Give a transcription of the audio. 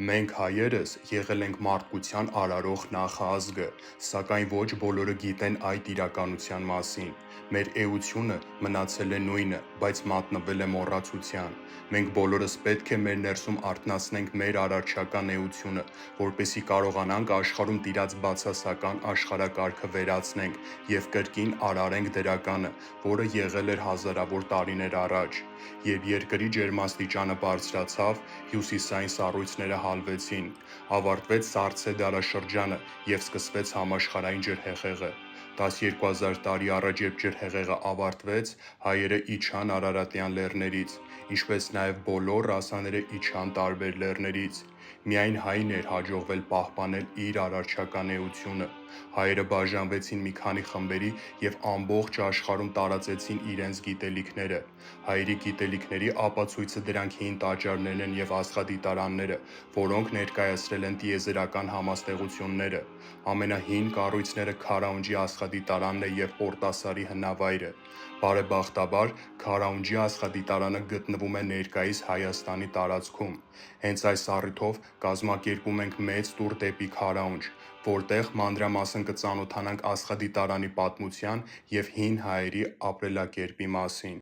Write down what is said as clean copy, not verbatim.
Մենք հայերս եղել ենք մարդկության արարող նախազգը, սակայն ոչ բոլորը գիտեն այդ իրականության մասին։ Մեր էությունը մնացել է նույնը, բայց մատնվել է մոռացության։ Մենք բոլորս պետք է մեր ներսում արթնացնենք մեր արարչական էությունը, որպեսզի կարողանանք աշխարհում տիրած բացասական աշխարհակարգը վերացնենք և կրկին արարենք դրականը, որը եղել էր հազարավոր տարիներ առաջ։ Երբ երկրի ջերմաստիճանը բարձրացավ, հյուսիսային սառույցները հալվեցին, ավարտվեց Սառցե դարաշրջանը և սկսվեց համաշխարհային ջրհեղեղը։ 12,000 տարի առաջ, երբ ջրհեղեղը ավարտվեց, հայերը իջան Արարատյան լեռներից, ինչպես նաև բոլոր ռասաները իջան տարբեր լեռներից։ Միայն հային էր հաջողվել պահպանել իր արարչական էությունը։ Հայերը բաժանվեցին մի քանի խմբերի և ամբողջ աշխարհում տարածեցին իրենց գիտելիքները։ Հայերի գիտելիքների ապացույցը դրանք հին տաճարներն են և աստղադիտարանները, որոնք ներկայացրել են տիեզերական համաստեղությունները։ Ամենահին կառույցները Քարաունջի աստղադիտարանն է և Պորտասարի հնավայրը։ Բարեբախտաբար, Քարաունջի աստղադիտարանը գտնվում է ներկայիս Հայաստանի տարածքում։ Հենց այս առիթով կազմակերպում ենք մեծ տուր դեպի Քարաունջ, որտեղ մանրամասն կծանոթանանք աստղադիտարանի պատմության և հին հայերի ապրելակերպի մասին։